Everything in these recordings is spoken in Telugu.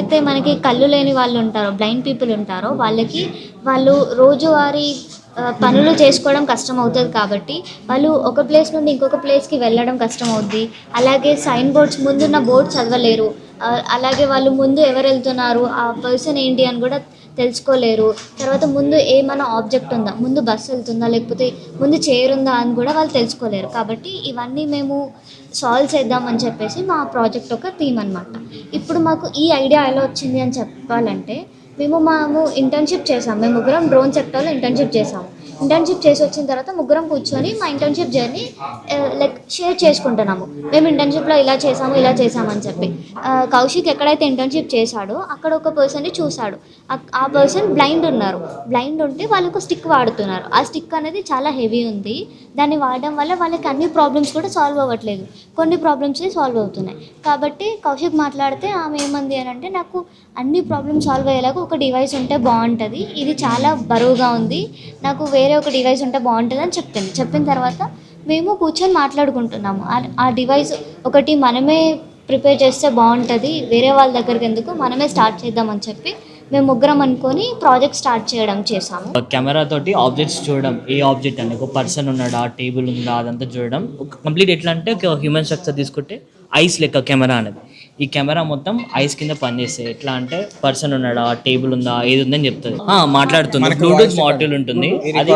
ఎవరైతే మనకి కళ్ళు లేని వాళ్ళు ఉంటారో, బ్లైండ్ పీపుల్ ఉంటారో వాళ్ళకి వాళ్ళు రోజువారీ పనులు చేసుకోవడం కష్టమవుతుంది కాబట్టి వాళ్ళు ఒక ప్లేస్ నుండి ఇంకొక ప్లేస్కి వెళ్ళడం కష్టమవుద్ది. అలాగే సైన్ బోర్డ్స్ ముందున్న బోర్డ్ చదవలేరు. అలాగే వాళ్ళు ముందు ఎవరు వెళ్తున్నారు, ఆ పర్సన్ ఏంటి అని కూడా తెలుసుకోలేరు. తర్వాత ముందు ఏమైనా ఆబ్జెక్ట్ ఉందా, ముందు బస్సు వెళ్తుందా, లేకపోతే ముందు చైర్ ఉందా అని కూడా వాళ్ళు తెలుసుకోలేరు. కాబట్టి ఇవన్నీ మేము సాల్వ్ చేద్దామని చెప్పేసి మా ప్రాజెక్ట్ ఒక థీమ్ అనమాట. ఇప్పుడు మాకు ఈ ఐడియా ఎలా వచ్చింది అని చెప్పాలంటే, మేము ఇంటర్న్షిప్ చేసాము. మేము ముగ్గురం డ్రోన్ సెక్టర్లో ఇంటర్న్షిప్ చేసాము. ఇంటర్న్షిప్ చేసి వచ్చిన తర్వాత ముగ్గురం కూర్చొని మా ఇంటర్న్షిప్ జర్నీ లైక్ షేర్ చేసుకుంటున్నాము. మేము ఇంటర్న్షిప్లో ఇలా చేసాము, ఇలా చేసామని చెప్పి. కౌశిక్ ఎక్కడైతే ఇంటర్న్షిప్ చేశాడో అక్కడ ఒక పర్సన్ని చూశాడు. ఆ పర్సన్ బ్లైండ్ ఉన్నారు. బ్లైండ్ ఉంటే వాళ్ళు ఒక స్టిక్ వాడుతున్నారు. ఆ స్టిక్ అనేది చాలా హెవీ ఉంది. దాన్ని వాడడం వల్ల వాళ్ళకి అన్ని ప్రాబ్లమ్స్ కూడా సాల్వ్ అవ్వట్లేదు, కొన్ని ప్రాబ్లమ్సే సాల్వ్ అవుతున్నాయి. కాబట్టి కౌశిక్ మాట్లాడితే ఆమె ఏమంది అని అంటే, నాకు అన్ని ప్రాబ్లమ్స్ సాల్వ్ అయ్యేలాగా ఒక డివైస్ ఉంటే బాగుంటుంది, ఇది చాలా బరువుగా ఉంది, నాకు వేరే ఒక డివైస్ ఉంటే బాగుంటుంది అని చెప్పింది. చెప్పిన తర్వాత మేము కూర్చొని మాట్లాడుకుంటున్నాము. ఆ డివైస్ ఒకటి మనమే ప్రిపేర్ చేస్తే బాగుంటుంది, వేరే వాళ్ళ దగ్గరికి ఎందుకు, మనమే స్టార్ట్ చేద్దామని చెప్పి మేము ముగ్గురం అనుకొని ప్రాజెక్ట్ స్టార్ట్ చేసాము. కెమెరా తోటి ఆబ్జెక్ట్స్ చూడడం, ఏ ఆబ్జెక్ట్ అని, ఒక పర్సన్ ఉన్నాడా, టేబుల్ ఉందా, అదంతా చూడడం. కంప్లీట్ ఎట్లా అంటే ఒక హ్యూమన్ స్ట్రక్చర్ తీసుకుంటే ఐస్ లెక్క కెమెరా అనేది. ఈ కెమెరా మొత్తం ఐస్ కింద పనిచేస్తాయి. ఎట్లా అంటే పర్సన్ ఉన్నాడా, టేబుల్ ఉందా, ఏది ఉందని చెప్తుంది. మాట్లాడుతుంది, బ్లూటూత్ మాడ్యూల్ ఉంటుంది. అది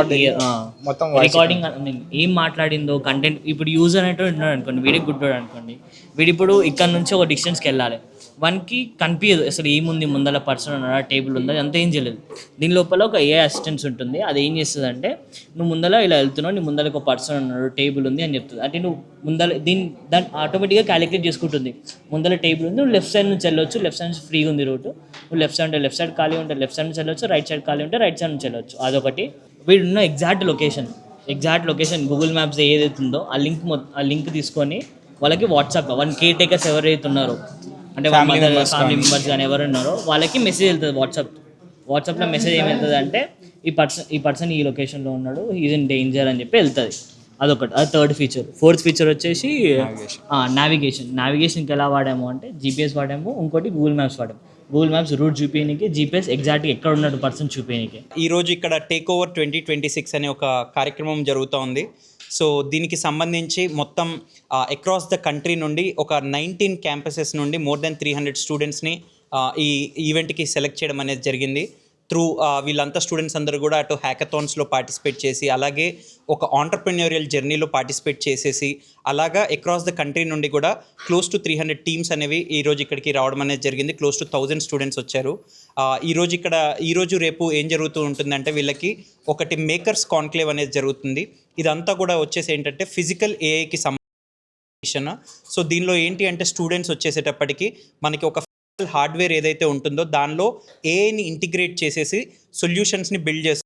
రికార్డింగ్ ఏం మాట్లాడిందో కంటెంట్. ఇప్పుడు యూజర్ అనేటువంటి ఉన్నాడు అనుకోండి, వీడికి గుడ్డోడు అనుకోండి, వీడి ఇప్పుడు ఇక్కడ నుంచి ఒక డిస్టెన్స్కి వెళ్ళాలి, వన్కి కనిపించదు అసలు ఏముంది, ముందర పర్సన్ ఉన్నాడా, టేబుల్ ఉందా, అంత ఏం చేయలేదు. దీని లోపల ఒక ఏ అసిస్టెంట్స్ ఉంటుంది. అది ఏం చేస్తుంది అంటే, నువ్వు ముందర ఇలా వెళ్తున్నావు, నీ ముందర ఒక పర్సన్ ఉన్నాడు, టేబుల్ ఉంది అని చెప్తుంది. అంటే నువ్వు ముందర దాన్ని ఆటోమేటిక్గా క్యాలిక్యులేట్ చేసుకుంటుంది. ముందర టేబుల్ ఉంది, నువ్వు లెఫ్ట్ సైడ్ నుంచి వెళ్ళొచ్చు, లెఫ్ట్ సైడ్ నుంచి ఫ్రీగా ఉంది రూట్, నువ్వు లెఫ్ట్ సైడ్ ఉంటే లెఫ్ట్ సైడ్ ఖాళీ ఉంటే లెఫ్ట్ సైడ్ నుంచి వెళ్ళొచ్చు, రైట్ సైడ్ ఖాళీ ఉంటే రైట్ సైడ్ నుంచి వెళ్ళొచ్చు. అదొకటి. వీడున్న ఎగ్జాక్ట్ లొకేషన్ గూగుల్ మ్యాప్స్ ఏదైతుందో ఆ లింక్ తీసుకొని వాళ్ళకి వాట్సాప్, వన్ కేర్ టేకర్స్ ఎవరైతే ఉన్నారో, అంటే ఫ్యామిలీ మెంబర్స్ కానీ ఎవరు ఉన్నారో వాళ్ళకి మెసేజ్ వెళ్తుంది. వాట్సాప్లో మెసేజ్ ఏమి వెళ్తుంది అంటే, ఈ పర్సన్ ఈ లొకేషన్లో ఉన్నాడు, ఈజ్ ఇన్ డేంజర్ అని చెప్పి వెళ్తుంది. అదొకటి. అది థర్డ్ ఫీచర్. ఫోర్త్ ఫీచర్ వచ్చేసి నావిగేషన్కి ఎలా వాడాము అంటే, జీపీఎస్ వాడాము, ఇంకోటి గూగుల్ మ్యాప్స్ వాడాము. గూగుల్ మ్యాప్స్ రూట్ చూపించడానికి, జీపీఎస్ ఎగ్జాక్ట్గా ఎక్కడ ఉన్నాడు పర్సన్ చూపించడానికి. ఈరోజు ఇక్కడ టేక్ ఓవర్ 2026 అనే ఒక కార్యక్రమం జరుగుతూ ఉంది. సో దీనికి సంబంధించి మొత్తం అక్రాస్ ద కంట్రీ నుండి ఒక 19 క్యాంపసెస్ నుండి మోర్ దెన్ 300 స్టూడెంట్స్ని ఈ ఈవెంట్కి సెలెక్ట్ చేయడం అనేది జరిగింది. త్రూ వీళ్ళంతా స్టూడెంట్స్ అందరూ కూడా అటు హ్యాకథాన్స్లో పార్టిసిపేట్ చేసి, అలాగే ఒక ఆంటర్ప్రెన్యూరియల్ జర్నీలో పార్టిసిపేట్ చేసేసి, అలాగా అక్రాస్ ద కంట్రీ నుండి కూడా క్లోజ్ టు 300 టీమ్స్ అనేవి ఈరోజు ఇక్కడికి రావడం అనేది జరిగింది. క్లోజ్ టు 1000 స్టూడెంట్స్ వచ్చారు. ఈరోజు రేపు ఏం జరుగుతూ ఉంటుందంటే, వీళ్ళకి ఒకటి మేకర్స్ కాన్క్లేవ్ అనేది జరుగుతుంది. ఇదంతా కూడా వచ్చేసి ఏంటంటే ఫిజికల్ ఏఐకి సంబంధించిన. సో దీనిలో ఏంటి అంటే, స్టూడెంట్స్ వచ్చేసేటప్పటికి మనకి ఒక హార్డ్వేర్ ఏదైతే ఉంటుందో దానిలో ఏఐని ఇంటిగ్రేట్ చేసేసి సొల్యూషన్స్ని బిల్డ్ చేస్తూ